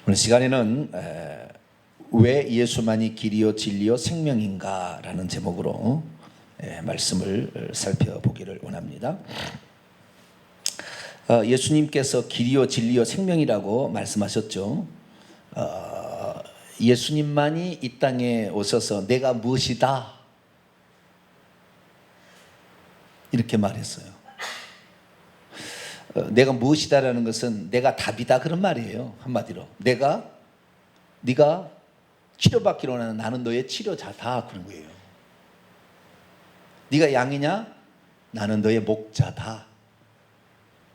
오늘 시간에는 왜 예수만이 길이요 진리요 생명인가 라는 제목으로 말씀을 살펴보기를 원합니다. 예수님께서 길이요 진리요 생명이라고 말씀하셨죠. 예수님만이 이 땅에 오셔서 내가 무엇이다 이렇게 말했어요. 내가 무엇이다라는 것은 내가 답이다 그런 말이에요. 한마디로 네가 치료받기로 하는 나는 너의 치료자다 그런 거예요. 네가 양이냐? 나는 너의 목자다.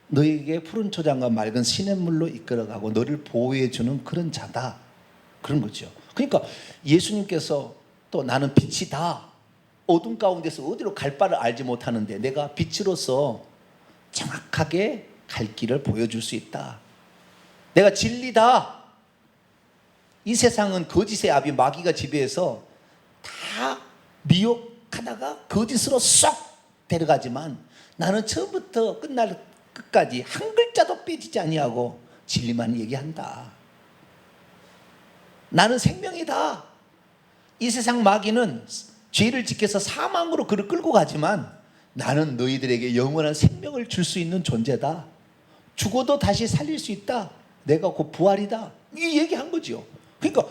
너에게 푸른 초장과 맑은 시냇물로 이끌어가고 너를 보호해주는 그런 자다 그런 거죠. 그러니까 예수님께서 또 나는 빛이다. 어둠 가운데서 어디로 갈 바를 알지 못하는데 내가 빛으로서 정확하게 갈 길을 보여줄 수 있다. 내가 진리다. 이 세상은 거짓의 아비 마귀가 지배해서 다 미혹하다가 거짓으로 쏙 데려가지만 나는 처음부터 끝날 끝까지 한 글자도 빼지지 아니하고 진리만 얘기한다. 나는 생명이다. 이 세상 마귀는 죄를 지켜서 사망으로 그를 끌고 가지만 나는 너희들에게 영원한 생명을 줄 수 있는 존재다. 죽어도 다시 살릴 수 있다. 내가 곧 부활이다. 이 얘기한 거죠. 그러니까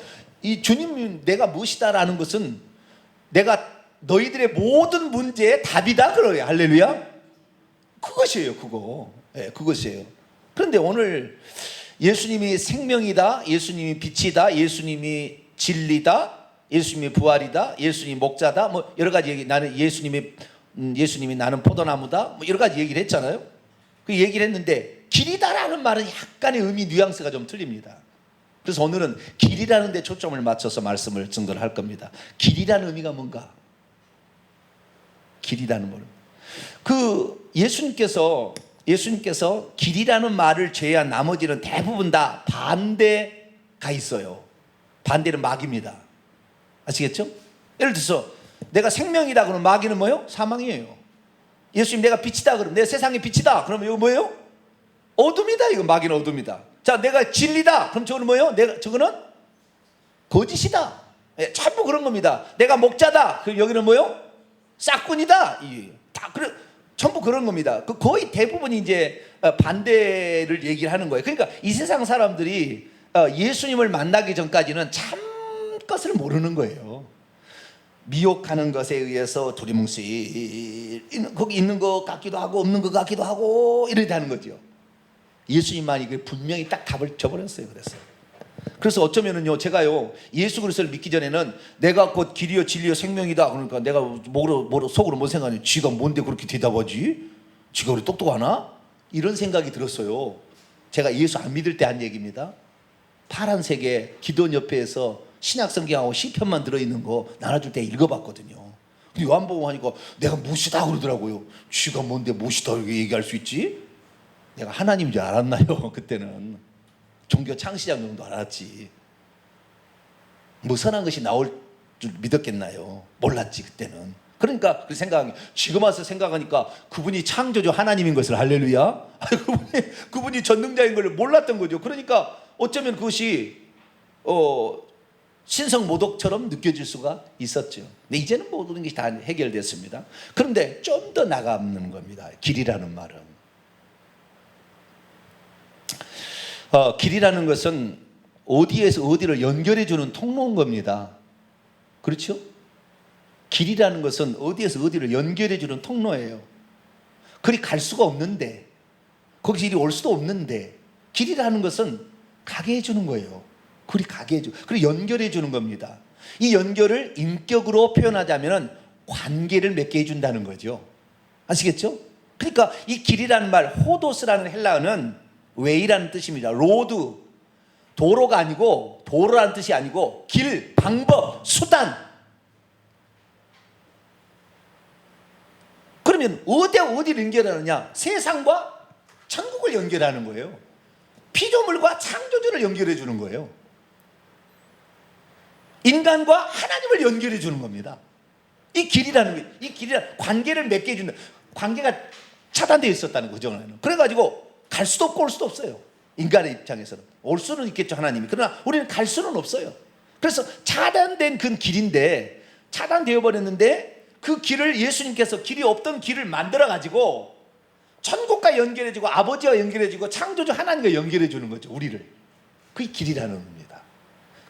이 주님 내가 무엇이다라는 것은 내가 너희들의 모든 문제의 답이다 그래요. 할렐루야. 그것이에요. 그거. 네, 그것이에요. 그런데 오늘 예수님이 생명이다. 예수님이 빛이다. 예수님이 진리다. 예수님이 부활이다. 예수님이 목자다. 뭐 여러 가지 얘기. 나는 예수님이 나는 포도나무다. 뭐 여러 가지 얘기를 했잖아요. 그 얘기를 했는데 길이다라는 말은 약간의 의미 뉘앙스가 좀 틀립니다. 그래서 오늘은 길이라는 데 초점을 맞춰서 말씀을 증거할 겁니다. 길이라는 의미가 뭔가? 길이라는 말. 그 예수님께서 길이라는 말을 제외한 나머지는 대부분 다 반대가 있어요. 반대는 마귀입니다. 아시겠죠? 예를 들어서 내가 생명이다 그러면 마귀는 뭐예요? 사망이에요. 예수님 내가 빛이다 그러면 내 세상의 빛이다 그러면 이거 뭐예요? 어둠이다. 이거 마귀는 어둠이다. 자 내가 진리다 그럼 저거는 뭐예요? 저거는 거짓이다. 예, 전부 그런 겁니다. 내가 목자다 그럼 여기는 뭐예요? 싹꾼이다. 다 그래 전부 그런 겁니다. 그 거의 대부분이 이제 반대를 얘기를 하는 거예요. 그러니까 이 세상 사람들이 예수님을 만나기 전까지는 참 것을 모르는 거예요. 미혹하는 것에 의해서 두리뭉실 거기 있는 것 같기도 하고 없는 것 같기도 하고 이렇게 하는 거죠. 예수님만이 분명히 딱 답을 줘버렸어요. 그래서 어쩌면은요 제가요 예수 그리스도를 믿기 전에는 내가 곧 길이요 진리요 생명이다 그러니까 내가 속으로 뭐 생각하니 쥐가 뭔데 그렇게 대답하지? 쥐가 우리 똑똑하나? 이런 생각이 들었어요. 제가 예수 안 믿을 때 한 얘기입니다. 파란색에 기도원 옆에서 신약성경하고 시편만 들어있는 거 나눠줄 때 읽어봤거든요. 근데 요한복음 하니까 내가 무엇이다 그러더라고요. 쥐가 뭔데 무엇이다 이렇게 얘기할 수 있지? 내가 하나님인 줄 알았나요? 그때는 종교 창시자 정도 알았지. 뭐 선한 것이 나올 줄 믿었겠나요? 몰랐지 그때는. 그러니까 그 생각이 지금 와서 생각하니까 그분이 창조주 하나님인 것을 할렐루야. 그분이 전능자인 걸 몰랐던 거죠. 그러니까 어쩌면 그것이 신성모독처럼 느껴질 수가 있었죠. 근데 이제는 모든 것이 다 해결됐습니다. 그런데 좀 더 나가는 겁니다. 길이라는 말은. 길이라는 것은 어디에서 어디를 연결해주는 통로인 겁니다. 그렇죠? 길이라는 것은 어디에서 어디를 연결해주는 통로예요. 그리 갈 수가 없는데 거기서 이리 올 수도 없는데 길이라는 것은 가게 해주는 거예요. 그리 가게 해주고 그리고 연결해 주는 겁니다. 이 연결을 인격으로 표현하자면 관계를 맺게 해준다는 거죠. 아시겠죠? 그러니까 이 길이라는 말 호도스라는 헬라어는 웨이라는 뜻입니다. 로드 도로가 아니고 도로라는 뜻이 아니고 길, 방법, 수단. 그러면 어디를 연결하느냐? 세상과 천국을 연결하는 거예요. 피조물과 창조주를 연결해 주는 거예요. 인간과 하나님을 연결해 주는 겁니다. 이 길이라는 게, 이 길이란 관계를 맺게 해주는, 관계가 차단되어 있었다는 거죠. 그래가지고 갈 수도 없고 올 수도 없어요. 인간의 입장에서는 올 수는 있겠죠, 하나님이. 그러나 우리는 갈 수는 없어요. 그래서 차단된 그 길인데, 차단되어 버렸는데, 그 길을 예수님께서 길이 없던 길을 만들어 가지고 천국과 연결해 주고 아버지와 연결해 주고 창조주 하나님과 연결해 주는 거죠, 우리를. 그게 길이라는 의미입니다.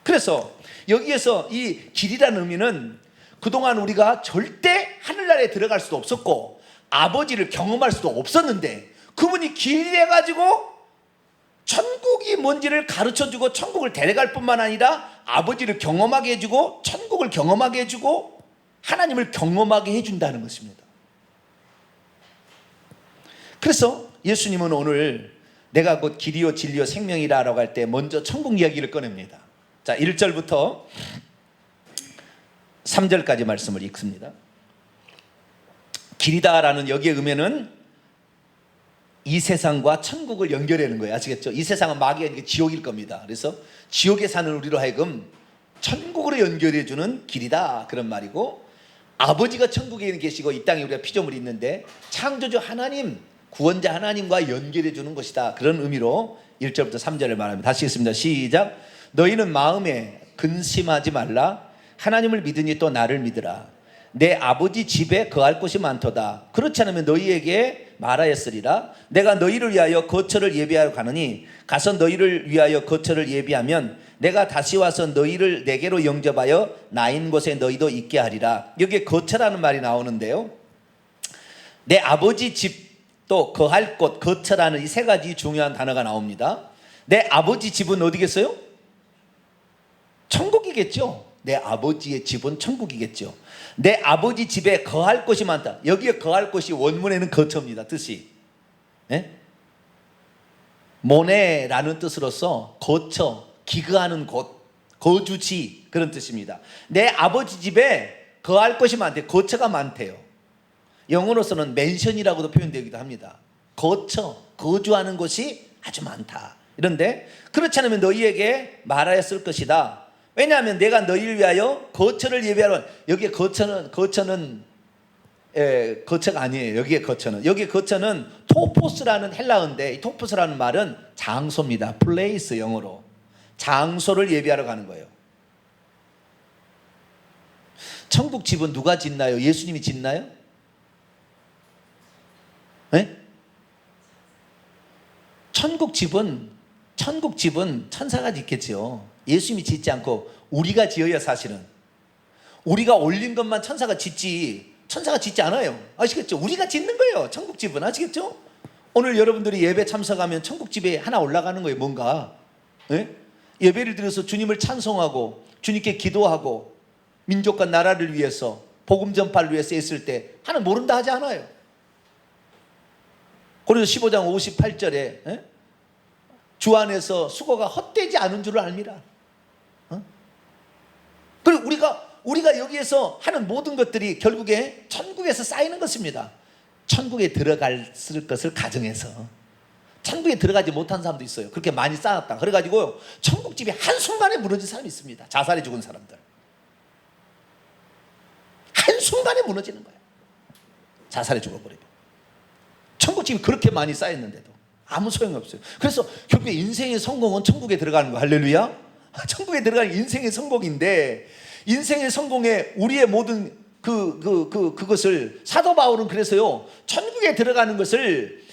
그래서 여기에서 이 길이라는 의미는 그동안 우리가 절대 하늘나라에 들어갈 수도 없었고 아버지를 경험할 수도 없었는데, 그분이 길이 해가지고 천국이 뭔지를 가르쳐주고 천국을 데려갈 뿐만 아니라 아버지를 경험하게 해주고 천국을 경험하게 해주고 하나님을 경험하게 해준다는 것입니다. 그래서 예수님은 오늘 내가 곧 길이요 진리요 생명이라 라고 할 때 먼저 천국 이야기를 꺼냅니다. 자, 1절부터 3절까지 말씀을 읽습니다. 길이다라는 여기에 의미는 이 세상과 천국을 연결하는 거예요. 아시겠죠? 이 세상은 마귀가 아니라 지옥일 겁니다. 그래서 지옥에 사는 우리로 하여금 천국으로 연결해 주는 길이다, 그런 말이고, 아버지가 천국에 계시고 이 땅에 우리가 피조물이 있는데 창조주 하나님, 구원자 하나님과 연결해 주는 것이다, 그런 의미로 1절부터 3절을 말합니다. 다시 읽습니다. 시작. 너희는 마음에 근심하지 말라. 하나님을 믿으니 또 나를 믿으라. 내 아버지 집에 거할 곳이 많도다. 그렇지 않으면 너희에게 말하였으리라. 내가 너희를 위하여 거처를 예비하러 가느니 가서 너희를 위하여 거처를 예비하면 내가 다시 와서 너희를 내게로 영접하여 나 있는 곳에 너희도 있게 하리라. 여기에 거처라는 말이 나오는데요, 내 아버지 집 또 거할 곳, 거처라는 이 세 가지 중요한 단어가 나옵니다. 내 아버지 집은 어디겠어요? 천국이겠죠. 내 아버지의 집은 천국이겠죠. 내 아버지 집에 거할 곳이 많다. 여기에 거할 곳이 원문에는 거처입니다, 뜻이. 네? 모네라는 뜻으로서 거처, 기거하는 곳, 거주지, 그런 뜻입니다. 내 아버지 집에 거할 곳이 많대. 거처가 많대요. 영어로서는 맨션이라고도 표현되기도 합니다. 거처, 거주하는 곳이 아주 많다. 이런데 그렇지 않으면 너희에게 말하였을 것이다. 왜냐하면 내가 너희를 위하여 거처를 예비하러. 여기에 거처가 아니에요. 여기에 거처는 토포스라는 헬라어인데, 이 토포스라는 말은 장소입니다. 플레이스, 영어로 장소를 예비하러 가는 거예요. 천국 집은 누가 짓나요? 예수님이 짓나요? 네? 천국 집은 천사가 짓겠지요. 예수님이 짓지 않고 우리가 지어야, 사실은 우리가 올린 것만 천사가 짓지, 천사가 짓지 않아요. 아시겠죠? 우리가 짓는 거예요, 천국 집은. 아시겠죠? 오늘 여러분들이 예배 참석하면 천국 집에 하나 올라가는 거예요. 뭔가, 네? 예배를 드려서 주님을 찬송하고 주님께 기도하고 민족과 나라를 위해서 복음 전파를 위해서 했을 때 하나 모른다 하지 않아요. 고린도서 15장 58절에 주 안에서 수고가 헛되지 않은 줄을 알미라. 그리고 우리가 여기에서 하는 모든 것들이 결국에 천국에서 쌓이는 것입니다. 천국에 들어갈 것을 가정해서. 천국에 들어가지 못한 사람도 있어요. 그렇게 많이 쌓았다. 그래가지고 천국집이 한순간에 무너진 사람이 있습니다. 자살해 죽은 사람들. 한순간에 무너지는 거예요. 자살해 죽어버리고. 천국집이 그렇게 많이 쌓였는데도 아무 소용이 없어요. 그래서 결국에 인생의 성공은 천국에 들어가는 거. 할렐루야. 천국에 들어가는 인생의 성공인데, 인생의 성공에 우리의 모든 그것을, 사도 바울은 그래서요, 천국에 들어가는 것을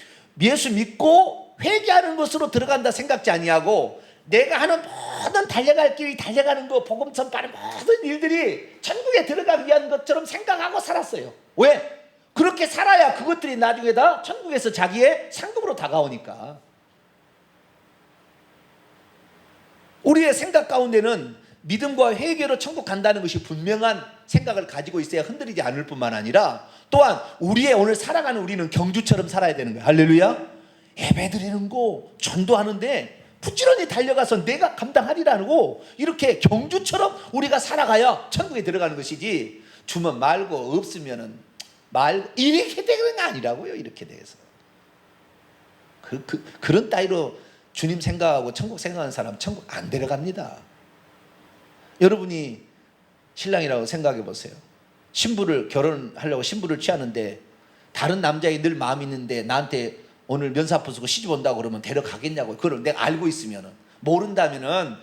예수 믿고 회개하는 것으로 들어간다 생각지 아니하고, 내가 하는 모든 달려갈 길, 달려가는 거, 복음 전파하는 모든 일들이 천국에 들어가기 위한 것처럼 생각하고 살았어요. 왜? 그렇게 살아야 그것들이 나중에 다 천국에서 자기의 상급으로 다가오니까. 우리의 생각 가운데는 믿음과 회개로 천국 간다는 것이 분명한 생각을 가지고 있어야 흔들리지 않을 뿐만 아니라, 또한 우리의 오늘 살아가는 우리는 경주처럼 살아야 되는 거예요. 할렐루야. 예배드리는 거, 전도하는데 부지런히 달려가서 내가 감당하리라고, 이렇게 경주처럼 우리가 살아가야 천국에 들어가는 것이지, 주면 말고 없으면은 말고, 이렇게 되는 게 아니라고요. 이렇게 돼서 그런 따위로 주님 생각하고 천국 생각하는 사람 천국 안 데려갑니다. 여러분이 신랑이라고 생각해 보세요. 신부를 결혼하려고 신부를 취하는데 다른 남자에게 늘 마음이 있는데 나한테 오늘 면사 부수고 시집 온다고 그러면 데려가겠냐고요. 그걸 내가 알고 있으면은. 모른다면은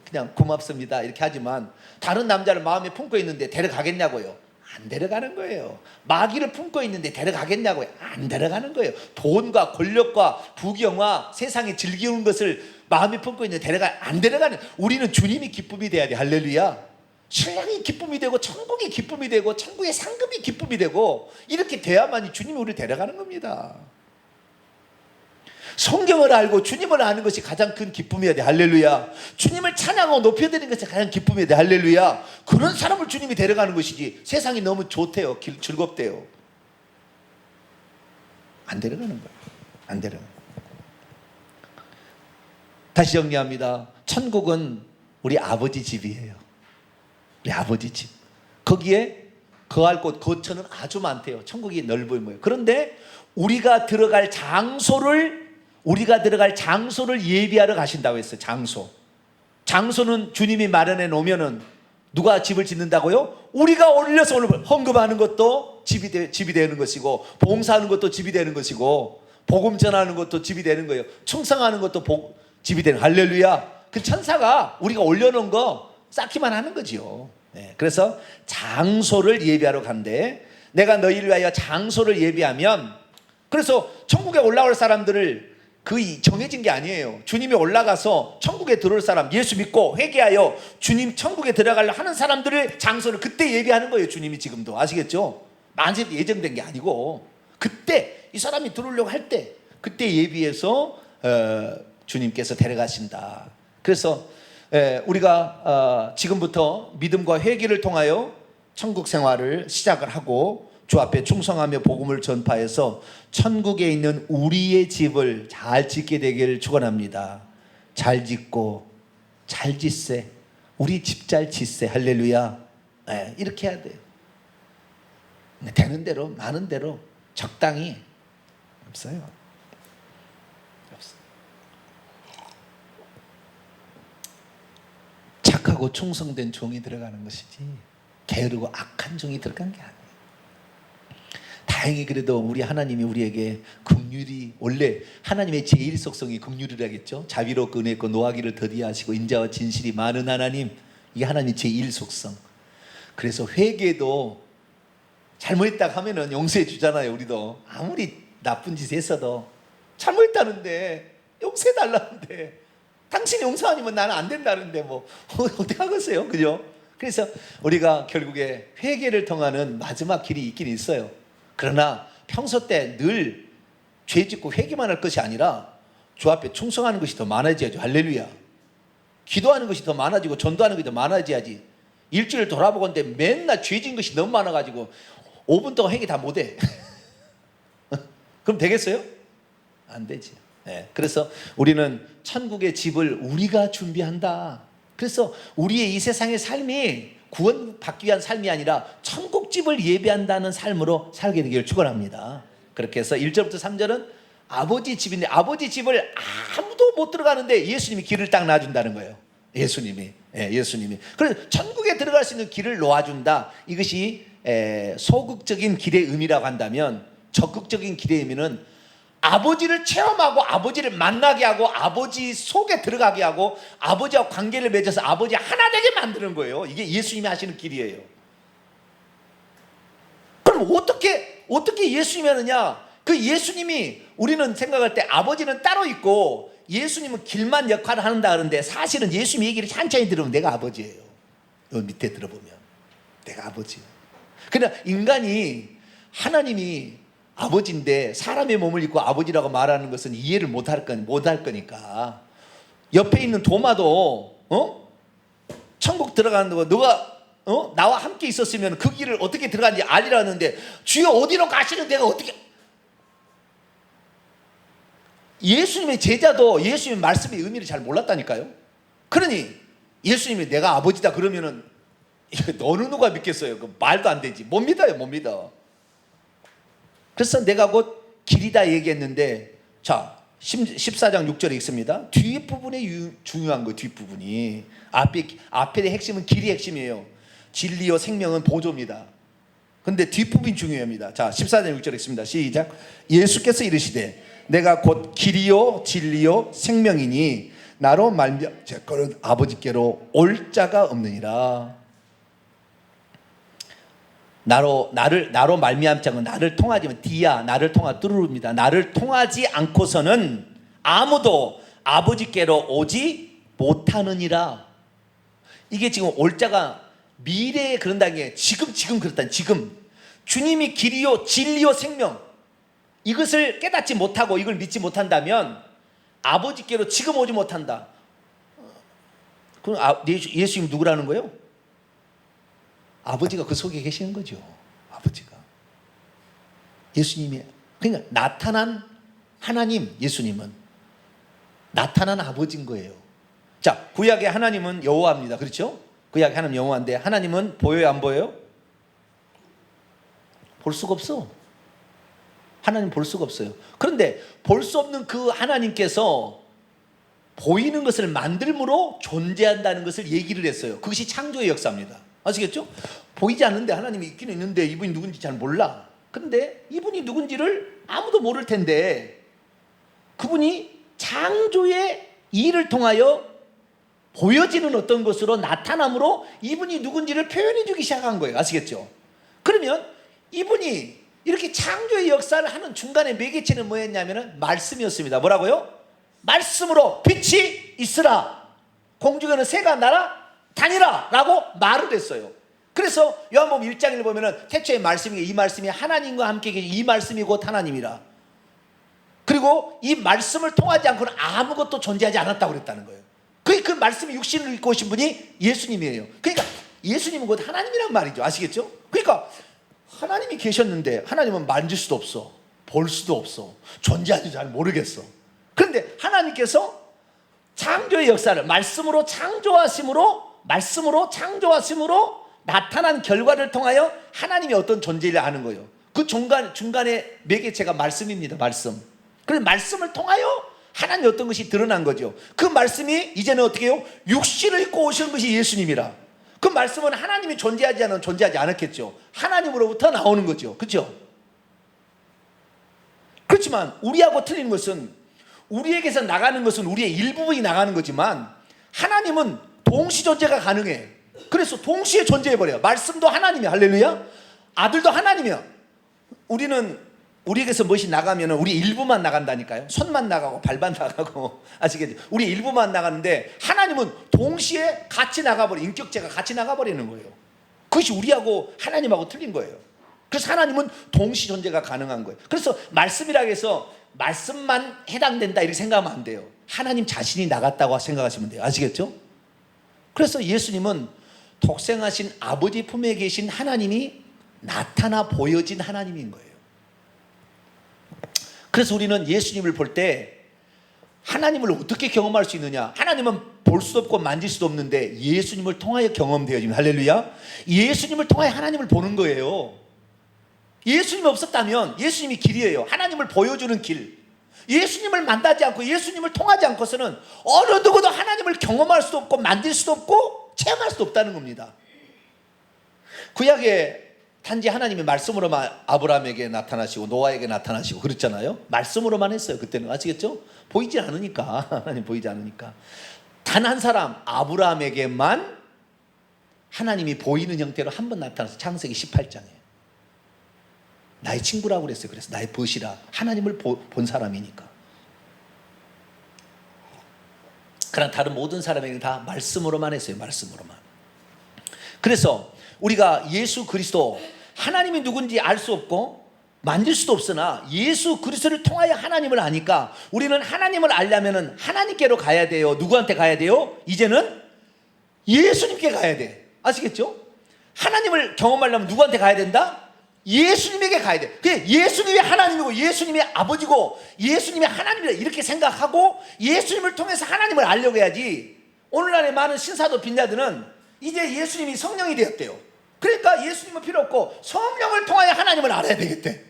그냥 고맙습니다 이렇게 하지만, 다른 남자를 마음에 품고 있는데 데려가겠냐고요? 안 데려가는 거예요. 마귀를 품고 있는데 데려가겠냐고요? 안 데려가는 거예요. 돈과 권력과 부경화, 세상에 즐기는 것을 마음에 품고 있는데 안 데려가는. 우리는 주님이 기쁨이 돼야 돼. 할렐루야. 신랑이 기쁨이 되고 천국이 기쁨이 되고 천국의 상급이 기쁨이 되고, 이렇게 돼야만이 주님이 우리를 데려가는 겁니다. 성경을 알고 주님을 아는 것이 가장 큰 기쁨이어야 돼. 할렐루야. 주님을 찬양하고 높여드리는 것이 가장 기쁨이어야 돼. 할렐루야. 그런 사람을 주님이 데려가는 것이지, 세상이 너무 좋대요, 즐겁대요, 안 데려가는 거예요. 안 데려가는 거예요. 다시 정리합니다. 천국은 우리 아버지 집이에요. 우리 아버지 집. 거기에 거할 곳, 거처는 아주 많대요. 천국이 넓어요. 그런데 우리가 들어갈 장소를 예비하러 가신다고 했어요. 장소는 주님이 마련해 놓으면은 누가 집을 짓는다고요? 우리가 올려서 헌금하는 것도 집이 되는 것이고, 봉사하는 것도 집이 되는 것이고, 복음 전하는 것도 집이 되는 거예요. 충성하는 것도 집이 되는. 할렐루야. 그 천사가 우리가 올려놓은 거 쌓기만 하는 거지요. 네, 그래서 장소를 예비하러 간대. 내가 너희를 위하여 장소를 예비하면, 그래서 천국에 올라올 사람들을 정해진 게 아니에요. 주님이 올라가서 천국에 들어올 사람, 예수 믿고 회개하여 주님 천국에 들어가려 하는 사람들의 장소를 그때 예비하는 거예요. 주님이 지금도. 아시겠죠? 만세 예정된 게 아니고, 그때 이 사람이 들어오려고 할 때, 그때 예비해서 주님께서 데려가신다. 그래서 우리가 지금부터 믿음과 회개를 통하여 천국 생활을 시작을 하고, 주 앞에 충성하며 복음을 전파해서 천국에 있는 우리의 집을 잘 짓게 되기를 축원합니다. 잘 짓고 잘 짓세. 우리 집 잘 짓세. 할렐루야. 네, 이렇게 해야 돼요. 되는 대로, 많은 대로, 적당히. 없어요. 착하고 충성된 종이 들어가는 것이지, 게으르고 악한 종이 들어간 게 아니에요. 다행히 그래도 우리 하나님이 우리에게 긍휼이, 원래 하나님의 제1 속성이 긍휼이라겠죠. 자비롭고 은혜있고 노하기를 더디하시고 인자와 진실이 많은 하나님, 이게 하나님의 제1 속성. 그래서 회개도 잘못했다고 하면은 용서해 주잖아요. 우리도 아무리 나쁜 짓 했어도 잘못했다는데 용서해 달라는데, 당신이 용서 아니면 나는 안 된다는데 뭐 어떻게 하겠어요? 그죠? 그래서 우리가 결국에 회개를 통하는 마지막 길이 있긴 있어요. 그러나 평소 때 늘 죄 짓고 회개만 할 것이 아니라 주 앞에 충성하는 것이 더 많아져야죠. 할렐루야. 기도하는 것이 더 많아지고 전도하는 것이 더 많아져야지. 일주일 돌아보건데 맨날 죄 지은 것이 너무 많아가지고 5분 동안 회개 다 못해. 그럼 되겠어요? 안 되지. 네. 그래서 우리는 천국의 집을 우리가 준비한다. 그래서 우리의 이 세상의 삶이 구원받기 위한 삶이 아니라 천국집을 예비한다는 삶으로 살게 되기를 축원합니다. 그렇게 해서 1절부터 3절은 아버지 집인데, 아버지 집을 아무도 못 들어가는데 예수님이 길을 딱 놔준다는 거예요. 예수님이. 그래서 천국에 들어갈 수 있는 길을 놓아준다. 이것이 소극적인 길의 의미라고 한다면, 적극적인 길의 의미는 아버지를 체험하고 아버지를 만나게 하고 아버지 속에 들어가게 하고 아버지와 관계를 맺어서 아버지 하나 되게 만드는 거예요. 이게 예수님이 하시는 길이에요. 그럼 어떻게 예수님이 하느냐? 그 예수님이, 우리는 생각할 때 아버지는 따로 있고 예수님은 길만 역할을 한다 그러는데, 사실은 예수님 얘기를 천천히 들으면 내가 아버지예요. 여기 밑에 들어보면 내가 아버지예요. 그러나 인간이, 하나님이 아버지인데 사람의 몸을 입고 아버지라고 말하는 것은 이해를 못할 거니까, 옆에 있는 도마도 천국 들어가는 거, 너가 나와 함께 있었으면 그 길을 어떻게 들어가는지 알리라는데, 주여 어디로 가시는 데가 어떻게. 예수님의 제자도 예수님의 말씀의 의미를 잘 몰랐다니까요. 그러니 예수님이 내가 아버지다 그러면은 너는 누가 믿겠어요? 그 말도 안 되지. 못 믿어요. 못 믿어. 그래서 내가 곧 길이다 얘기했는데, 자 14장 6절에 있습니다. 뒷부분에 중요한 거예요. 뒷부분이. 앞의 핵심은 길이 핵심이에요. 진리요 생명은 보조입니다. 근데 뒷부분이 중요합니다. 자, 14절 6절 읽습니다. 시작. 예수께서 이르시되 내가 곧 길이요 진리요 생명이니 나로 말미암자거는 아버지께로 올 자가 없느니라. 나로 말미암자는 나를 통하지만 디아 나를 통하 뚜루입니다. 나를 통하지 않고서는 아무도 아버지께로 오지 못하느니라. 이게 지금 올 자가 미래에 그런다는 게 지금 그렇다는, 지금 주님이 길이요 진리요 생명, 이것을 깨닫지 못하고 이걸 믿지 못한다면 아버지께로 지금 오지 못한다. 그럼 예수님 누구라는 거예요? 아버지가 그 속에 계시는 거죠. 아버지가. 예수님이, 그러니까 나타난 하나님, 예수님은 나타난 아버지인 거예요. 자, 구약의 하나님은 여호와입니다. 그렇죠? 구약의 하나님 여호와인데 하나님은 보여요, 안 보여요? 볼 수가 없어. 하나님 볼 수가 없어요. 그런데 볼 수 없는 그 하나님께서 보이는 것을 만들므로 존재한다는 것을 얘기를 했어요. 그것이 창조의 역사입니다. 아시겠죠? 보이지 않는데 하나님이 있기는 있는데 이분이 누군지 잘 몰라. 그런데 이분이 누군지를 아무도 모를 텐데 그분이 창조의 일을 통하여 보여지는 어떤 것으로 나타남으로 이분이 누군지를 표현해 주기 시작한 거예요. 아시겠죠? 그러면 이분이 이렇게 창조의 역사를 하는 중간에 매개체는 뭐였냐면 말씀이었습니다. 뭐라고요? 말씀으로 빛이 있으라, 공중에는 새가 날아 다니라 라고 말을 했어요. 그래서 요한복음 1장을 보면 태초에 말씀이, 이 말씀이 하나님과 함께 계신 이 말씀이 곧 하나님이라. 그리고 이 말씀을 통하지 않고는 아무것도 존재하지 않았다고 그랬다는 거예요. 그 말씀이 육신을 입고 오신 분이 예수님이에요. 그러니까 예수님은 곧 하나님이란 말이죠. 아시겠죠? 그러니까 하나님이 계셨는데 하나님은 만질 수도 없어, 볼 수도 없어, 존재하지 잘 모르겠어. 그런데 하나님께서 창조의 역사를 말씀으로 창조하심으로 나타난 결과를 통하여 하나님이 어떤 존재를 아는 거예요. 그 중간에 매개체가 말씀입니다. 말씀. 그래서 말씀을 통하여 하나님이 어떤 것이 드러난 거죠. 그 말씀이 이제는 어떻게 해요? 육신을 입고 오시는 것이 예수님이라. 그 말씀은 하나님이 존재하지 않았겠죠. 하나님으로부터 나오는 거죠. 그렇죠? 그렇지만 우리하고 틀린 것은, 우리에게서 나가는 것은 우리의 일부분이 나가는 거지만 하나님은 동시 존재가 가능해. 그래서 동시에 존재해버려요. 말씀도 하나님이야. 할렐루야. 아들도 하나님이야. 우리에게서 무엇이 나가면 우리 일부만 나간다니까요. 손만 나가고 발만 나가고, 아시겠죠? 우리 일부만 나가는데 하나님은 동시에 같이 나가버려, 인격체가 같이 나가버리는 거예요. 그것이 우리하고 하나님하고 틀린 거예요. 그래서 하나님은 동시 존재가 가능한 거예요. 그래서 말씀이라고 해서 말씀만 해당된다 이렇게 생각하면 안 돼요. 하나님 자신이 나갔다고 생각하시면 돼요. 아시겠죠? 그래서 예수님은 독생하신 아버지 품에 계신 하나님이 나타나 보여진 하나님인 거예요. 그래서 우리는 예수님을 볼 때 하나님을 어떻게 경험할 수 있느냐? 하나님은 볼 수도 없고 만질 수도 없는데 예수님을 통하여 경험되어집니다. 할렐루야. 예수님을 통하여 하나님을 보는 거예요. 예수님이 없었다면 예수님이 길이에요. 하나님을 보여주는 길. 예수님을 만나지 않고 예수님을 통하지 않고서는 어느 누구도 하나님을 경험할 수도 없고 만질 수도 없고 체험할 수도 없다는 겁니다. 구약에 단지 하나님이 말씀으로만 아브라함에게 나타나시고 노아에게 나타나시고 그랬잖아요. 말씀으로만 했어요. 그때는. 아시겠죠? 보이지 않으니까. 하나님 보이지 않으니까. 단 한 사람 아브라함에게만 하나님이 보이는 형태로 한 번 나타나서 창세기 18장에 나의 친구라고 그랬어요. 그래서 나의 벗이라. 하나님을 본 사람이니까. 그러나 다른 모든 사람에게는 다 말씀으로만 했어요. 말씀으로만. 그래서 우리가 예수 그리스도, 하나님이 누군지 알 수 없고 만질 수도 없으나 예수 그리스도를 통하여 하나님을 아니까 우리는 하나님을 알려면 하나님께로 가야 돼요. 누구한테 가야 돼요? 이제는 예수님께 가야 돼. 아시겠죠? 하나님을 경험하려면 누구한테 가야 된다? 예수님에게 가야 돼. 그게 예수님이 하나님이고 예수님이 아버지고 예수님이 하나님이다 이렇게 생각하고 예수님을 통해서 하나님을 알려고 해야지. 오늘날의 많은 신사도 빈자들은 이제 예수님이 성령이 되었대요. 그러니까 예수님은 필요 없고 성령을 통하여 하나님을 알아야 되겠대.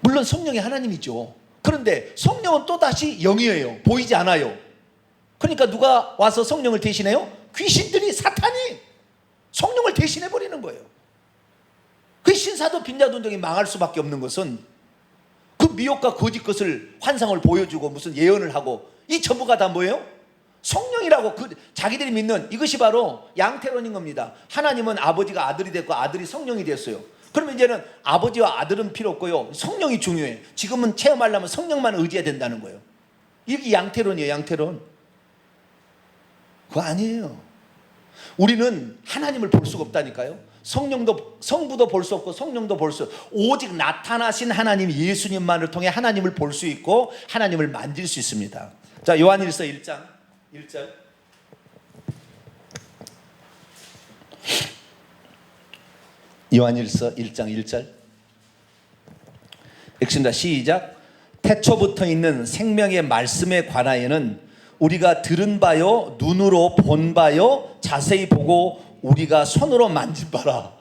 물론 성령이 하나님이죠. 그런데 성령은 또다시 영이에요. 보이지 않아요. 그러니까 누가 와서 성령을 대신해요? 귀신들이, 사탄이 성령을 대신해 버리는 거예요. 그 신사도 빈자도 운동이 망할 수밖에 없는 것은 그 미혹과 거짓 것을 환상을 보여주고 무슨 예언을 하고 이 전부가 다 뭐예요? 성령이라고 자기들이 믿는 이것이 바로 양태론인 겁니다. 하나님은 아버지가 아들이 됐고 아들이 성령이 됐어요. 그러면 이제는 아버지와 아들은 필요 없고요, 성령이 중요해. 지금은 체험하려면 성령만 의지해야 된다는 거예요. 이게 양태론이에요. 양태론. 그거 아니에요. 우리는 하나님을 볼 수가 없다니까요. 성부도 볼 수 없고 성령도 볼 수 없고 오직 나타나신 하나님 예수님만을 통해 하나님을 볼 수 있고 하나님을 만질 수 있습니다. 자, 요한일서 1장 1절. 요한일서 1장 1절. 읽습니다. 시작. 태초부터 있는 생명의 말씀에 관하여는 우리가 들은 바요, 눈으로 본 바요, 자세히 보고 우리가 손으로 만진 바라.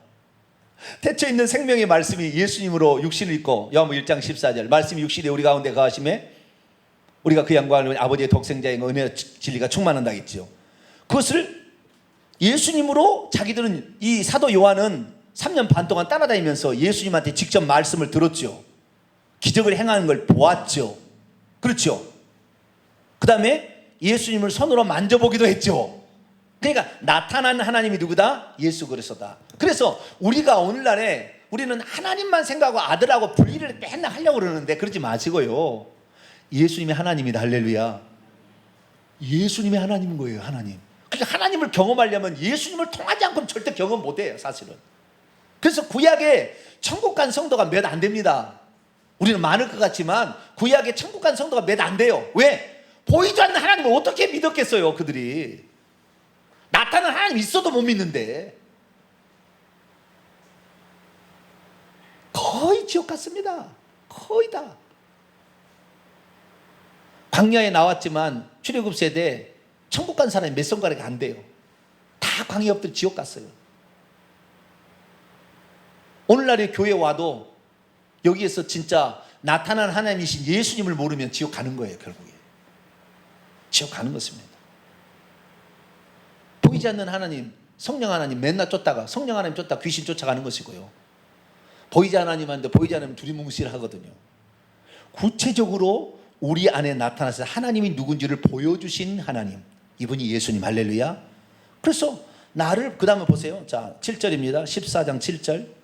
태초 있는 생명의 말씀이 예수님으로 육신을 입고, 요한복음 1장 14절, 말씀이 육신에 우리 가운데 거하심에 우리가 그 영광을 아버지의 독생자의 은혜와 진리가 충만한다 했죠. 그것을 예수님으로 자기들은, 이 사도 요한은 3년 반 동안 따라다니면서 예수님한테 직접 말씀을 들었죠. 기적을 행하는 걸 보았죠. 그렇죠. 그 다음에 예수님을 손으로 만져보기도 했죠. 그러니까 나타난 하나님이 누구다? 예수 그리스도다. 그래서 우리가 오늘날에 우리는 하나님만 생각하고 아들하고 분리를 맨날 하려고 그러는데 그러지 마시고요, 예수님이 하나님이다. 할렐루야. 예수님이 하나님인 거예요. 하나님. 그러니까 하나님을 경험하려면 예수님을 통하지 않고는 절대 경험 못해요, 사실은. 그래서 구약에 천국 간 성도가 몇 안 됩니다. 우리는 많을 것 같지만 구약에 천국 간 성도가 몇 안 돼요. 왜? 보이지 않는 하나님을 어떻게 믿었겠어요, 그들이. 나타난 하나님 있어도 못 믿는데. 거의 지옥 같습니다. 거의 다. 광야에 나왔지만 출애굽 세대 천국 간 사람이 몇 손가락이 안 돼요. 다 광야 엎드려 지옥 갔어요. 오늘날의 교회 와도 여기에서 진짜 나타난 하나님이신 예수님을 모르면 지옥 가는 거예요. 결국에 지옥 가는 것입니다. 보이지 않는 하나님, 성령 하나님 맨날 쫓다가, 성령 하나님 쫓다가 귀신 쫓아가는 것이고요, 보이지 않는 하나님한테 보이지 않으면 두리뭉실하거든요. 구체적으로 우리 안에 나타나서 하나님이 누군지를 보여주신 하나님, 이분이 예수님. 할렐루야. 그래서 나를, 그 다음에 보세요. 자, 7절입니다 14장 7절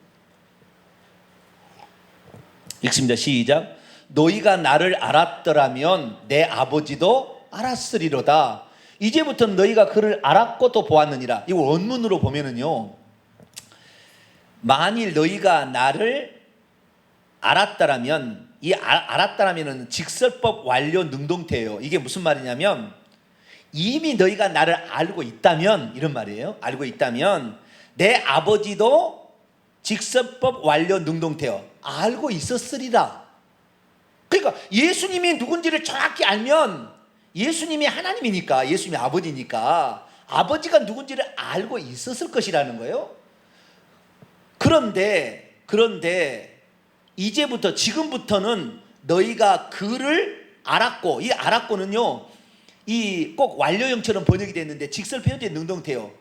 읽습니다. 시작. 너희가 나를 알았더라면 내 아버지도 알았으리로다. 이제부터는 너희가 그를 알았고 또 보았느니라. 이거 원문으로 보면은요, 만일 너희가 나를 알았다라면, 이 알았다라면은 직설법 완료 능동태예요. 이게 무슨 말이냐면, 이미 너희가 나를 알고 있다면, 이런 말이에요. 알고 있다면 내 아버지도 직설법 완료 능동태요. 알고 있었으리라. 그러니까 예수님이 누군지를 정확히 알면, 예수님이 하나님이니까, 예수님이 아버지니까 아버지가 누군지를 알고 있었을 것이라는 거예요. 그런데 이제부터, 지금부터는 너희가 그를 알았고, 이 알았고는요, 이 꼭 완료형처럼 번역이 됐는데 직설표현의 능동태요.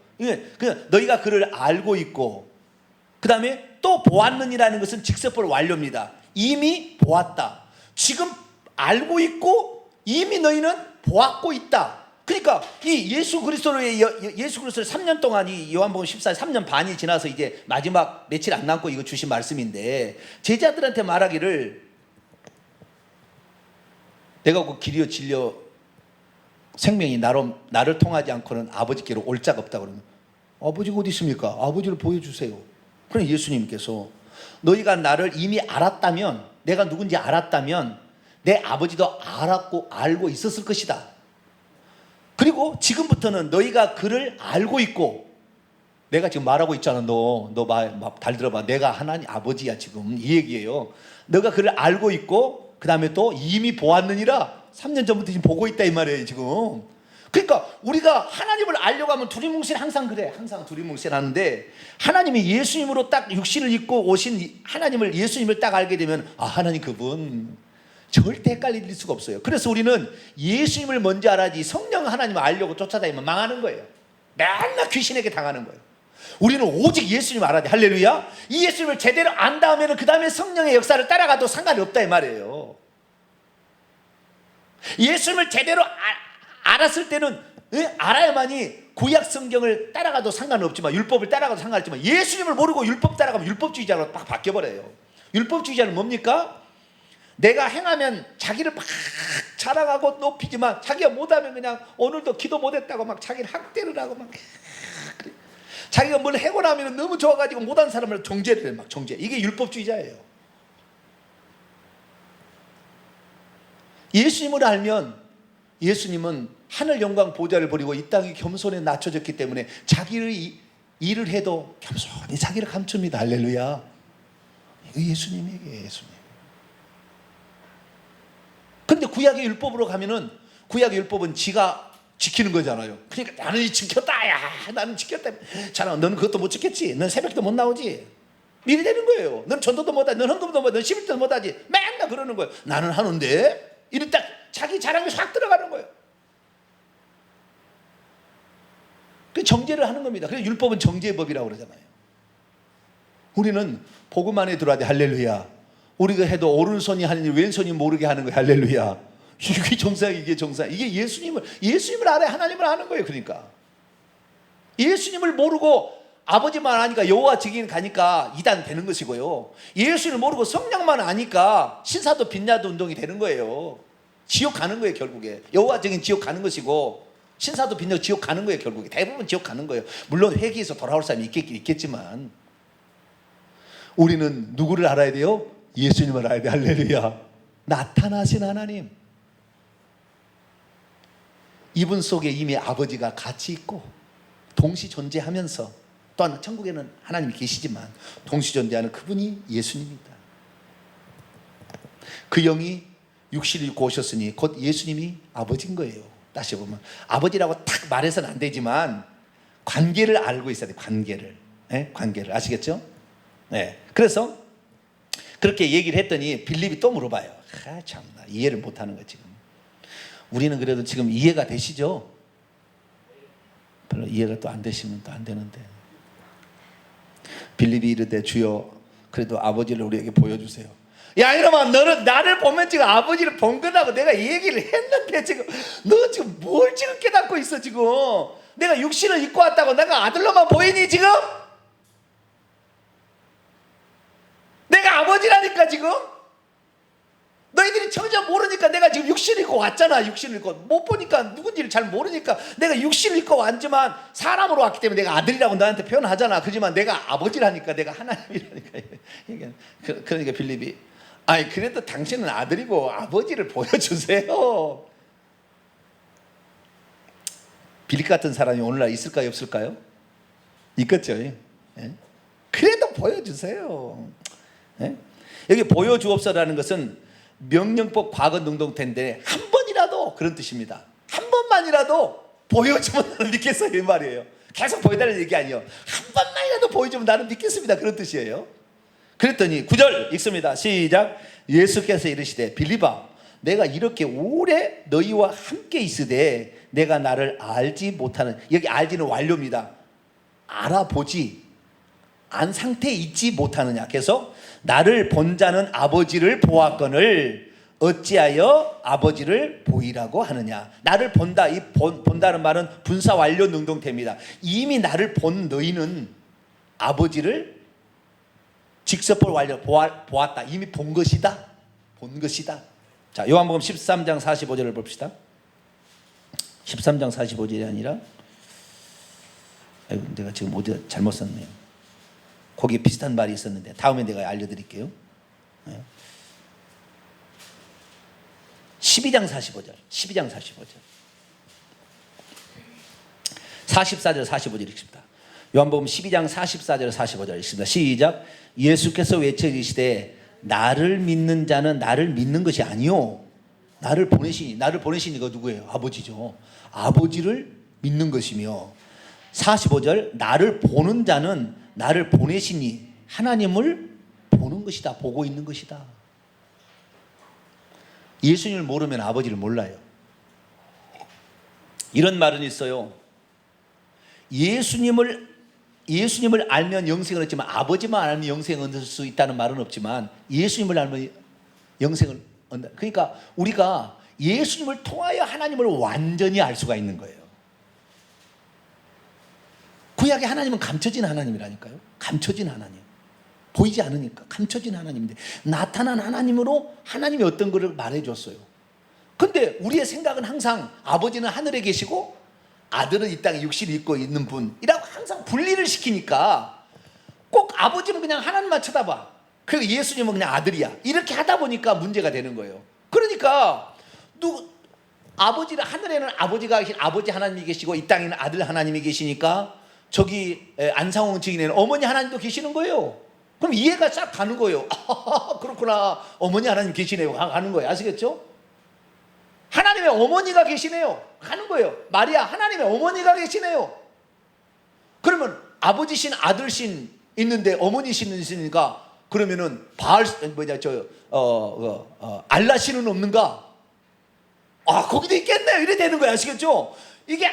그냥 너희가 그를 알고 있고, 그 다음에 또 보았느니라는 것은 직설법 완료입니다. 이미 보았다. 지금 알고 있고 이미 너희는 보았고 있다. 그러니까 이 예수 그리스도를 3년 동안, 이 요한복음 14장 3년 반이 지나서 이제 마지막 며칠 안 남고 이거 주신 말씀인데, 제자들한테 말하기를, 내가 그 길이요 진리요 생명이 나를 통하지 않고는 아버지께로 올 자가 없다. 그러면 아버지가 어디 있습니까? 아버지를 보여주세요. 그럼 예수님께서 너희가 나를 이미 알았다면, 내가 누군지 알았다면 내 아버지도 알고 있었을 것이다. 그리고 지금부터는 너희가 그를 알고 있고, 내가 지금 말하고 있잖아. 너 잘 들어봐. 내가 하나님 아버지야 지금, 이 얘기예요. 너가 그를 알고 있고, 그 다음에 또 이미 보았느니라. 3년 전부터 지금 보고 있다 이 말이에요 지금. 그러니까 우리가 하나님을 알려고 하면 두리뭉실, 항상 그래. 항상 두리뭉실 하는데, 하나님이 예수님으로 딱 육신을 입고 오신 하나님을, 예수님을 딱 알게 되면, 아, 하나님 그분 절대 헷갈릴 수가 없어요. 그래서 우리는 예수님을 먼저 알아야지 성령 하나님을 알려고 쫓아다니면 망하는 거예요. 맨날 귀신에게 당하는 거예요. 우리는 오직 예수님 알아야 돼. 할렐루야. 이 예수님을 제대로 안 다음에는 그 다음에 성령의 역사를 따라가도 상관이 없다 이 말이에요. 예수님을 제대로 알았을 때는 알아야만이 구약 성경을 따라가도 상관없지만, 율법을 따라가도 상관없지만, 예수님을 모르고 율법 따라가면 율법주의자로 딱 바뀌어버려요. 율법주의자는 뭡니까? 내가 행하면 자기를 막 자랑하고 높이지만 자기가 못하면 그냥 오늘도 기도 못했다고 막 자기를 학대를 하고 막 자기가 뭘 해고 나면 너무 좋아가지고 못한 사람을 정죄를 해. 막 정죄. 이게 율법주의자예요. 예수님을 알면 예수님은 하늘 영광 보좌를 버리고 이 땅에 겸손에 낮춰졌기 때문에 자기를 일을 해도 겸손히 자기를 감춥니다. 할렐루야. 이거 예수님이에요. 예수님. 근데 구약의 율법으로 가면은, 구약의 율법은 지가 지키는 거잖아요. 그러니까 나는 지켰다. 야, 나는 지켰다. 자랑, 너는 그것도 못 지켰지. 넌 새벽도 못 나오지. 미리 되는 거예요. 넌 전도도 못하지. 넌 헌금도 못하지. 넌 11조도 못하지. 맨날 그러는 거예요. 나는 하는데. 이런 딱 자기 자랑이 확 들어가는 거예요. 그 정죄를 하는 겁니다. 그래서 율법은 정죄의 법이라고 그러잖아요. 우리는 복음 안에 들어야 돼. 할렐루야. 우리가 해도 오른손이 하느니 왼손이 모르게 하는 거예요. 할렐루야. 이게 정상, 이게 정상. 이게 예수님을 알아야 하나님을 아는 거예요. 그러니까 예수님을 모르고 아버지만 아니까 여호와 증인 가니까 이단 되는 것이고요. 예수님을 모르고 성령만 아니까 신사도 빈야도 운동이 되는 거예요. 지옥 가는 거예요. 결국에 여호와 증인 지옥 가는 것이고, 신사도 빈야 지옥 가는 거예요. 결국에 대부분 지옥 가는 거예요. 물론 회개해서 돌아올 사람이 있겠지만, 우리는 누구를 알아야 돼요? 예수님을 알아야 돼. 할렐루야. 나타나신 하나님. 이분 속에 이미 아버지가 같이 있고 동시 존재하면서, 또한 천국에는 하나님이 계시지만 동시 존재하는 그분이 예수님입니다. 그 영이 육신을 입고 오셨으니 곧 예수님이 아버지인 거예요. 다시 보면 아버지라고 딱 말해서는 안 되지만 관계를 알고 있어야 돼요. 관계를. 네? 관계를 아시겠죠? 네. 그래서 그렇게 얘기를 했더니 빌립이 또 물어봐요. 참나 이해를 못하는 거 지금. 우리는 그래도 지금 이해가 되시죠? 별로 이해가 또 안 되시면 또 안 되는데. 빌립이 이르되 주여 그래도 아버지를 우리에게 보여주세요. 야 이놈아, 너는 나를 보면 지금 아버지를 본 거라고 내가 이 얘기를 했는데 지금 너 지금 뭘 지금 깨닫고 있어. 지금 내가 육신을 입고 왔다고 내가 아들로만 보이니? 지금 내가 아버지라니까. 지금 너희들이 전혀 모르니까 내가 지금 육신을 입고 왔잖아. 육신을 입고 못 보니까 누군지를 잘 모르니까 내가 육신을 입고 왔지만 사람으로 왔기 때문에 내가 아들이라고 너한테 표현하잖아. 그렇지만 내가 아버지라니까, 내가 하나님이라니까. 그러니까 빌립이, 아니 그래도 당신은 아들이고 아버지를 보여주세요. 빌립 같은 사람이 오늘날 있을까요? 없을까요? 있겠죠. 예? 그래도 보여주세요. 예? 여기 보여주옵소라는 것은 명령법 과거 능동태인데 한 번이라도 그런 뜻입니다. 한 번만이라도 보여주면 나는 믿겠어요 이 말이에요. 계속 보여달라는 얘기 아니에요. 한 번만이라도 보여주면 나는 믿겠습니다 그런 뜻이에요. 그랬더니 9절 읽습니다. 시작. 예수께서 이르시되 빌립아 내가 이렇게 오래 너희와 함께 있으되 내가 나를 알지 못하는, 여기 알지는 완료입니다. 알아보지 안 상태에 있지 못하느냐. 그래서 나를 본 자는 아버지를 보았거늘 어찌하여 아버지를 보이라고 하느냐. 나를 본다, 이 본다는 말은 분사 완료 능동태입니다. 이미 나를 본 너희는 아버지를 직접 볼 완료 보았다. 이미 본 것이다. 본 것이다. 자, 요한복음 13장 45절을 봅시다. 13장 45절이 아니라, 아이고, 내가 지금 어디다 잘못 썼네요. 거기에 비슷한 말이 있었는데 다음에 내가 알려드릴게요. 12장 45절 12장 45절 44절 45절 읽습니다. 요한복음 12장 44절 45절 읽습니다. 시작. 예수께서 외쳐이시되 나를 믿는 자는 나를 믿는 것이 아니요 나를 보내시니 이거 누구예요? 아버지죠. 아버지를 믿는 것이며, 45절 나를 보는 자는 나를 보내시니 하나님을 보는 것이다. 보고 있는 것이다. 예수님을 모르면 아버지를 몰라요. 이런 말은 있어요. 예수님을 알면 영생을 얻지만 아버지만 알면 영생을 얻을 수 있다는 말은 없지만 예수님을 알면 영생을 얻는다. 그러니까 우리가 예수님을 통하여 하나님을 완전히 알 수가 있는 거예요. 구약의 하나님은 감춰진 하나님이라니까요. 감춰진 하나님. 보이지 않으니까 감춰진 하나님인데 나타난 하나님으로 하나님이 어떤 것을 말해줬어요. 근데 우리의 생각은 항상 아버지는 하늘에 계시고 아들은 이 땅에 육신을 입고 있는 분이라고 항상 분리를 시키니까 꼭 아버지는 그냥 하나님만 쳐다봐. 그리고 예수님은 그냥 아들이야. 이렇게 하다 보니까 문제가 되는 거예요. 그러니까 아버지는 하늘에는 아버지가 계신 아버지 하나님이 계시고 이 땅에는 아들 하나님이 계시니까 저기 안상홍 증인에는 어머니 하나님도 계시는 거예요. 그럼 이해가 싹 가는 거예요. 아, 그렇구나. 어머니 하나님 계시네요. 가는 거예요. 아시겠죠? 하나님의 어머니가 계시네요. 가는 거예요. 마리아 하나님의 어머니가 계시네요. 그러면 아버지신 아들신 있는데 어머니신 있으니까 그러면은 알라신은 없는가? 아, 거기도 있겠네요. 이래 되는 거예요. 아시겠죠? 이게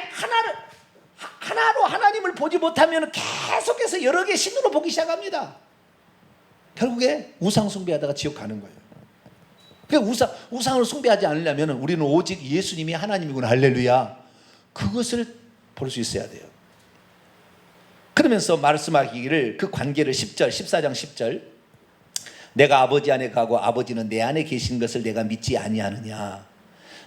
하나로 하나님을 보지 못하면 계속해서 여러 개 신으로 보기 시작합니다. 결국에 우상 숭배하다가 지옥 가는 거예요. 그러니까 우상을 숭배하지 않으려면 우리는 오직 예수님이 하나님이구나. 할렐루야. 그것을 볼 수 있어야 돼요. 그러면서 말씀하기를 그 관계를 10절 14장 10절 내가 아버지 안에 가고 아버지는 내 안에 계신 것을 내가 믿지 아니하느냐.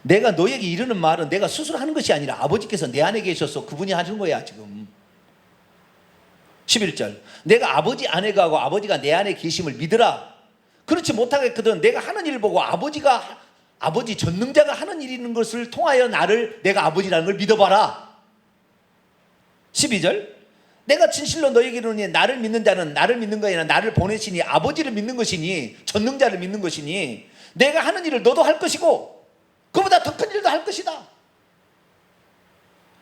내가 너에게 이르는 말은 내가 스스로 하는 것이 아니라 아버지께서 내 안에 계셔서 그분이 하는 거야 지금. 11절 내가 아버지 안에 가고 아버지가 내 안에 계심을 믿으라. 그렇지 못하겠거든 내가 하는 일 보고 아버지 전능자가 하는 일이 있는 것을 통하여 내가 아버지라는 걸 믿어봐라. 12절 내가 진실로 너에게 이르노니 나를 믿는 자는 나를 믿는 것이 아니라 나를 보내시니 아버지를 믿는 것이니 전능자를 믿는 것이니 내가 하는 일을 너도 할 것이고 그보다 더 큰 일도 할 것이다.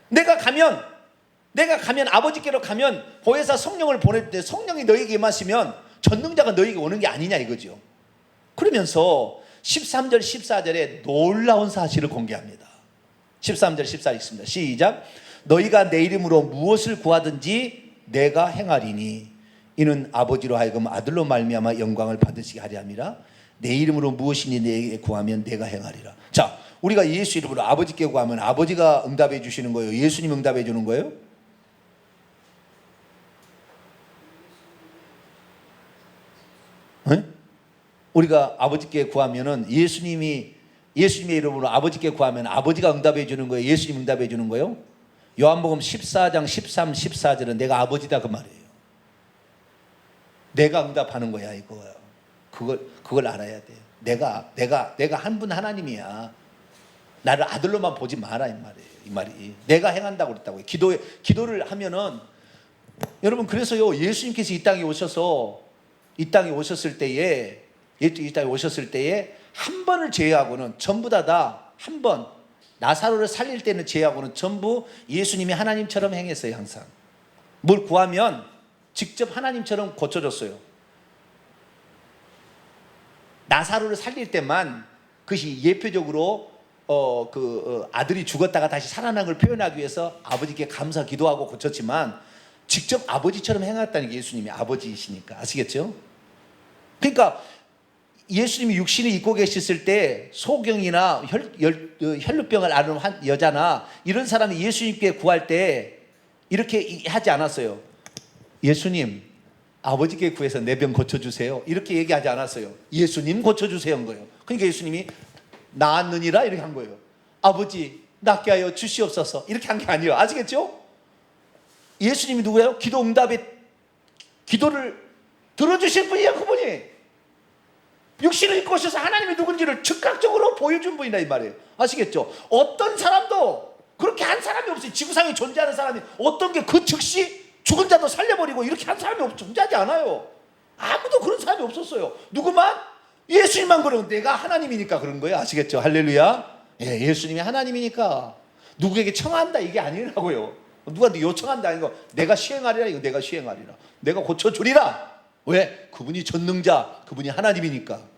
내가 가면 아버지께로 가면 보혜사 성령을 보낼 때 성령이 너에게 임하시면 전능자가 너에게 오는 게 아니냐 이거죠. 그러면서 13절 14절에 놀라운 사실을 공개합니다. 13절 14절 있습니다. 시작. 너희가 내 이름으로 무엇을 구하든지 내가 행하리니 이는 아버지로 하여금 아들로 말미암아 영광을 받으시게 하려 함이라. 내 이름으로 무엇이니 내게 구하면 내가 행하리라. 자, 우리가 예수 이름으로 아버지께 구하면 아버지가 응답해 주시는 거예요? 예수님 응답해 주는 거예요? 네? 우리가 아버지께 구하면은 예수님의 이름으로 아버지께 구하면 아버지가 응답해 주는 거예요? 예수님 응답해 주는 거예요? 요한복음 14장 13, 14절은 내가 아버지다 그 말이에요. 내가 응답하는 거야 이거. 그걸 알아야 돼. 내가 한 분 하나님이야. 나를 아들로만 보지 마라 이 말이. 내가 행한다고 그랬다고요. 기도를 하면은 여러분 그래서요 예수님께서 이 땅에 오셨을 때에 한 번을 제외하고는 전부 다 한 번 나사로를 살릴 때는 제외하고는 전부 예수님이 하나님처럼 행했어요. 항상 뭘 구하면 직접 하나님처럼 고쳐줬어요. 나사로를 살릴 때만 그것이 예표적으로 아들이 죽었다가 다시 살아난 걸 표현하기 위해서 아버지께 감사 기도하고 고쳤지만 직접 아버지처럼 행했다는 게 예수님이 아버지이시니까. 아시겠죠? 그러니까 예수님이 육신을 입고 계셨을 때 소경이나 혈루병을 앓는 여자나 이런 사람이 예수님께 구할 때 이렇게 하지 않았어요. 예수님 아버지께 구해서 내 병 고쳐주세요. 이렇게 얘기하지 않았어요. 예수님 고쳐주세요 한 거예요. 그러니까 예수님이 나았느니라 이렇게 한 거예요. 아버지 낫게 하여 주시옵소서 이렇게 한 게 아니에요. 아시겠죠? 예수님이 누구예요? 기도를 들어주신 분이에요. 그분이 육신을 입고 오셔서 하나님이 누군지를 즉각적으로 보여준 분이다 이 말이에요. 아시겠죠? 어떤 사람도 그렇게 한 사람이 없어요. 지구상에 존재하는 사람이 어떤 게 그 즉시 죽은 자도 살려버리고 이렇게 한 사람이 존재하지 않아요. 아무도 그런 사람이 없었어요. 누구만? 예수님만 그런. 내가 하나님이니까 그런 거예요. 아시겠죠? 할렐루야. 예수님이 하나님이니까 누구에게 청한다 이게 아니라고요. 누구한테 요청한다 아니고 내가 시행하리라 이거 내가 시행하리라. 내가 고쳐주리라. 왜? 그분이 전능자, 그분이 하나님이니까.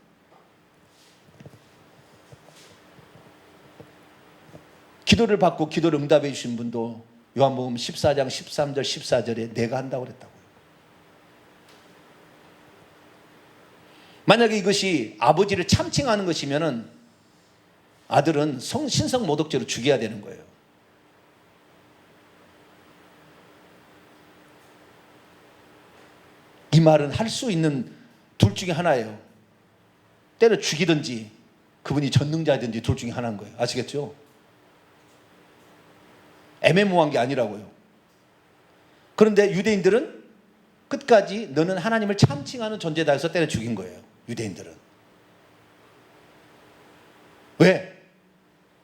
기도를 받고 기도를 응답해 주신 분도 요한복음 14장 13절 14절에 내가 한다고 그랬다고요. 만약에 이것이 아버지를 참칭하는 것이면은 아들은 신성 모독죄로 죽여야 되는 거예요. 이 말은 할 수 있는 둘 중에 하나예요. 때려 죽이든지 그분이 전능자든지 둘 중에 하나인 거예요. 아시겠죠? 애매모호한 게 아니라고요. 그런데 유대인들은 끝까지 너는 하나님을 참칭하는 존재다 해서 때려 죽인 거예요. 유대인들은. 왜?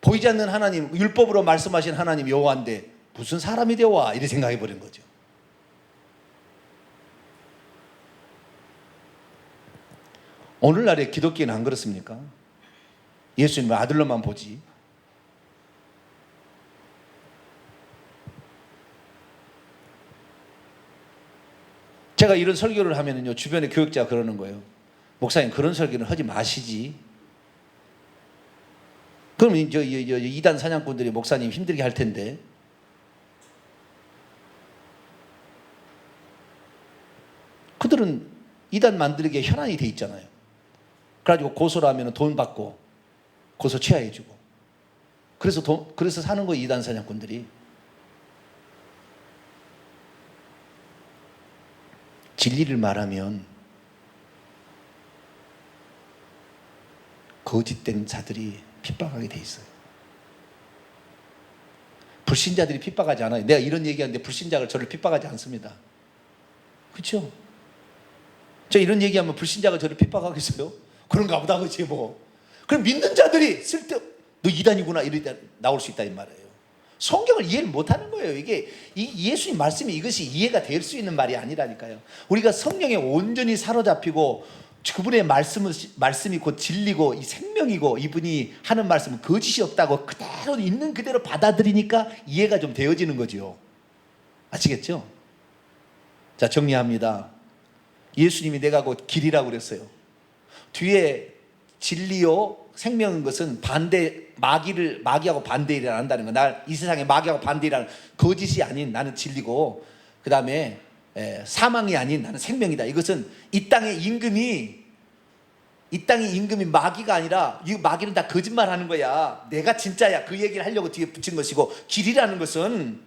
보이지 않는 하나님, 율법으로 말씀하신 하나님 여호와인데 무슨 사람이 되어와? 이렇게 생각해 버린 거죠. 오늘날의 기독교는 안 그렇습니까? 예수님을 아들로만 보지. 제가 이런 설교를 하면은요, 주변에 교육자가 그러는 거예요. 목사님, 그런 설교는 하지 마시지. 그럼 이단 사냥꾼들이 목사님 힘들게 할 텐데. 그들은 이단 만들기에 현안이 돼 있잖아요. 그래가지고 고소를 하면 돈 받고 고소 취하해주고. 그래서 사는 거예요, 이단 사냥꾼들이. 진리를 말하면 거짓된 자들이 핍박하게 돼 있어요. 불신자들이 핍박하지 않아요. 내가 이런 얘기하는데 불신자가 저를 핍박하지 않습니다. 그렇죠? 저 이런 얘기하면 불신자가 저를 핍박하겠어요? 그런가 보다, 그치 뭐. 그럼 믿는 자들이 너 이단이구나 이럴 나올 수 있다 이 말이에요. 성경을 이해를 못하는 거예요. 이게 예수님 말씀이 이것이 이해가 될 수 있는 말이 아니라니까요. 우리가 성령에 온전히 사로잡히고 그분의 말씀이 곧 진리고 이 생명이고 이분이 하는 말씀은 거짓이 없다고 그대로 있는 그대로 받아들이니까 이해가 좀 되어지는 거죠. 아시겠죠? 자, 정리합니다. 예수님이 내가 곧 길이라고 그랬어요. 뒤에 진리요 생명인 것은 마귀하고 반대일을 한다는 거. 이 세상에 마귀하고 반대일하는 거짓이 아닌 나는 진리고, 그 다음에 사망이 아닌 나는 생명이다. 이것은 이 땅의 임금이 마귀가 아니라, 이 마귀는 다 거짓말하는 거야. 내가 진짜야. 그 얘기를 하려고 뒤에 붙인 것이고, 길이라는 것은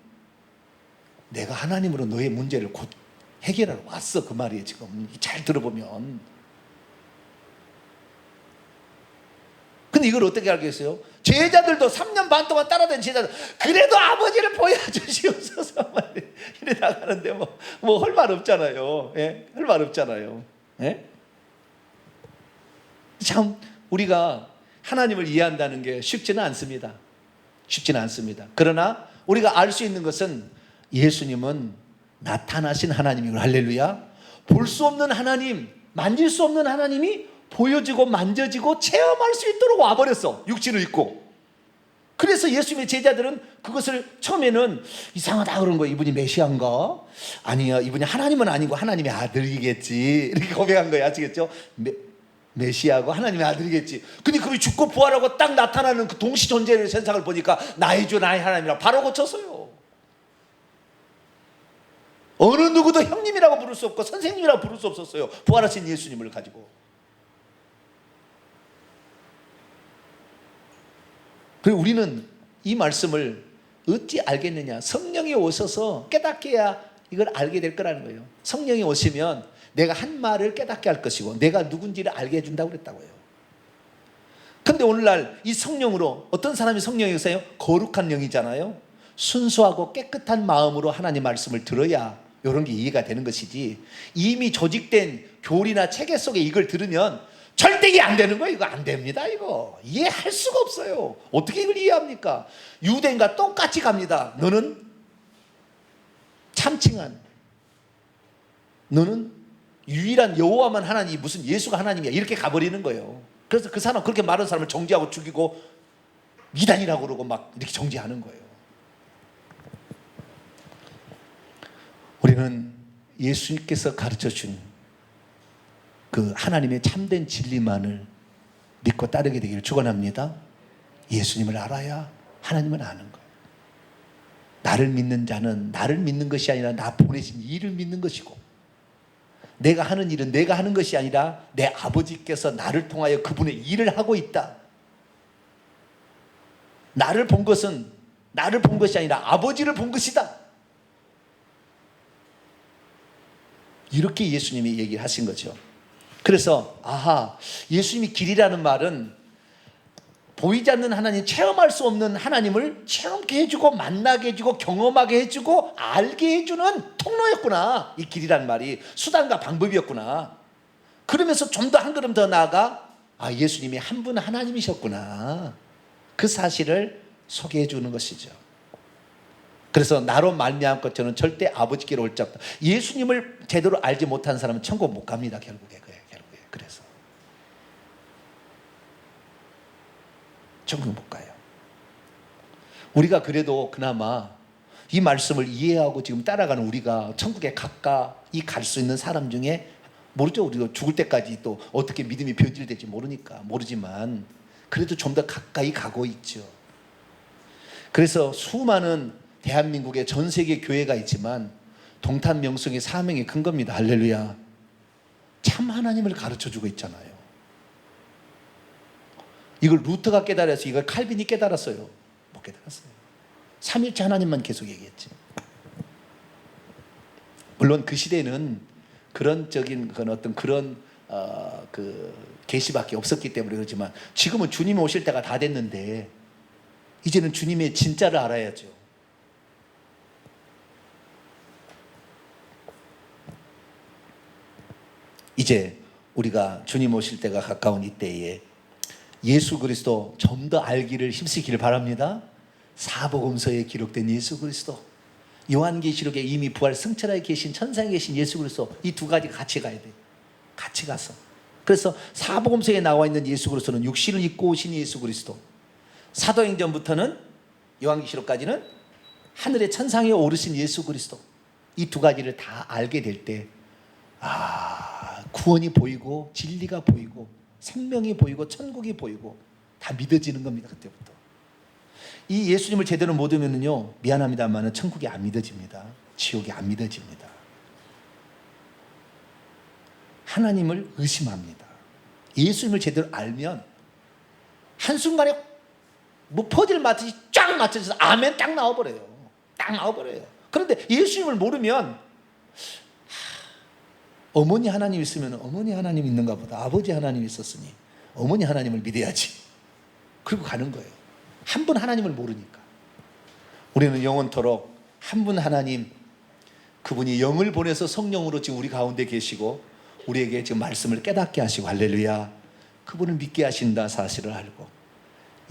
내가 하나님으로 너의 문제를 곧 해결하러 왔어. 그 말이에요. 지금 잘 들어보면. 근데 이걸 어떻게 알겠어요? 제자들도 3년 반 동안 따라다닌 제자들, 그래도 아버지를 보여주시옵소서 이래 나가는데 뭐 할 말 없잖아요. 예? 할 말 없잖아요. 예? 참 우리가 하나님을 이해한다는 게 쉽지는 않습니다. 쉽지는 않습니다. 그러나 우리가 알 수 있는 것은 예수님은 나타나신 하나님이고, 할렐루야. 볼 수 없는 하나님, 만질 수 없는 하나님이 보여지고 만져지고 체험할 수 있도록 와버렸어. 육신을 입고. 그래서 예수님의 제자들은 그것을 처음에는 이상하다 그런 거예요. 이분이 메시아인가? 아니요, 이분이 하나님은 아니고 하나님의 아들이겠지, 이렇게 고백한 거예요. 아시겠죠? 메시아고 하나님의 아들이겠지. 근데 그분이 죽고 부활하고 딱 나타나는 그 동시 존재의 현상을 보니까 나의 주 나의 하나님이라 바로 고쳤어요. 어느 누구도 형님이라고 부를 수 없고 선생님이라고 부를 수 없었어요. 부활하신 예수님을 가지고. 그리고 우리는 이 말씀을 어찌 알겠느냐? 성령이 오셔서 깨닫게 해야 이걸 알게 될 거라는 거예요. 성령이 오시면 내가 한 말을 깨닫게 할 것이고 내가 누군지를 알게 해준다고 그랬다고요. 근데 오늘날 이 성령으로 어떤 사람이 성령이세요? 거룩한 영이잖아요. 순수하고 깨끗한 마음으로 하나님 말씀을 들어야 이런 게 이해가 되는 것이지, 이미 조직된 교리나 체계 속에 이걸 들으면 절대 이해 안 되는 거예요. 이거 안 됩니다. 이거 이해할 수가 없어요. 어떻게 이걸 이해합니까? 유대인과 똑같이 갑니다. 너는 참칭한, 너는 유일한 여호와만 하나님, 무슨 예수가 하나님이야, 이렇게 가버리는 거예요. 그래서 그 사람, 그렇게 말하는 사람을 정죄하고 죽이고 이단이라고 그러고 막 이렇게 정죄하는 거예요. 우리는 예수님께서 가르쳐준 그 하나님의 참된 진리만을 믿고 따르게 되기를 축원합니다. 예수님을 알아야 하나님을 아는 거예요. 나를 믿는 자는 나를 믿는 것이 아니라 나 보내신 이를 믿는 것이고, 내가 하는 일은 내가 하는 것이 아니라 내 아버지께서 나를 통하여 그분의 일을 하고 있다. 나를 본 것은 나를 본 것이 아니라 아버지를 본 것이다. 이렇게 예수님이 얘기를 하신 거죠. 그래서 예수님이 길이라는 말은 보이지 않는 하나님, 체험할 수 없는 하나님을 체험케 해주고 만나게 해주고 경험하게 해주고 알게 해주는 통로였구나. 이 길이라는 말이 수단과 방법이었구나. 그러면서 좀 더 한 걸음 더 나아가 예수님이 한 분 하나님이셨구나. 그 사실을 소개해 주는 것이죠. 그래서 나로 말미암고 저는 절대 아버지께로 올 자 없다. 예수님을 제대로 알지 못한 사람은 천국 못 갑니다. 결국에. 그래서 천국 못 가요. 우리가 그래도 그나마 이 말씀을 이해하고 지금 따라가는 우리가 천국에 가까이 갈 수 있는 사람 중에, 모르죠. 우리가 죽을 때까지 또 어떻게 믿음이 변질될지 모르지만 그래도 좀 더 가까이 가고 있죠. 그래서 수많은 대한민국의 전 세계 교회가 있지만 동탄 명성의 사명이 큰 겁니다. 할렐루야. 참 하나님을 가르쳐주고 있잖아요. 이걸 루터가 깨달아서 이걸 칼빈이 깨달았어요? 못 깨달았어요. 삼일체 하나님만 계속 얘기했지. 물론 그 시대에는 그런적인 그런 그 계시밖에 없었기 때문에 그렇지만, 지금은 주님이 오실 때가 다 됐는데 이제는 주님의 진짜를 알아야죠. 이제 우리가 주님 오실 때가 가까운 이때에 예수 그리스도 좀 더 알기를 힘쓰기를 바랍니다. 사복음서에 기록된 예수 그리스도, 요한계시록에 이미 부활 승천하에 계신 천상에 계신 예수 그리스도, 이 두 가지 같이 가야 돼요. 같이 가서. 그래서 사복음서에 나와 있는 예수 그리스도는 육신을 입고 오신 예수 그리스도, 사도행전부터는 요한계시록까지는 하늘의 천상에 오르신 예수 그리스도, 이 두 가지를 다 알게 될 때 구원이 보이고 진리가 보이고 생명이 보이고 천국이 보이고 다 믿어지는 겁니다. 그때부터. 이 예수님을 제대로 못 믿으면요, 미안합니다만 천국이 안 믿어집니다. 지옥이 안 믿어집니다. 하나님을 의심합니다. 예수님을 제대로 알면 한순간에 뭐 퍼즐 맞듯이 쫙 맞춰져서 아멘 딱 나와버려요. 그런데 예수님을 모르면 어머니 하나님 있으면 어머니 하나님 있는가 보다, 아버지 하나님 있었으니 어머니 하나님을 믿어야지, 그리고 가는 거예요. 한 분 하나님을 모르니까. 우리는 영원토록 한 분 하나님, 그분이 영을 보내서 성령으로 지금 우리 가운데 계시고 우리에게 지금 말씀을 깨닫게 하시고, 할렐루야, 그분을 믿게 하신다 사실을 알고,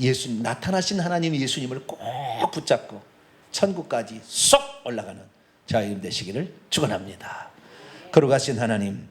예수님, 나타나신 하나님 예수님을 꼭 붙잡고 천국까지 쏙 올라가는 저희 되시기를 축원합니다. 거룩하신 하나님,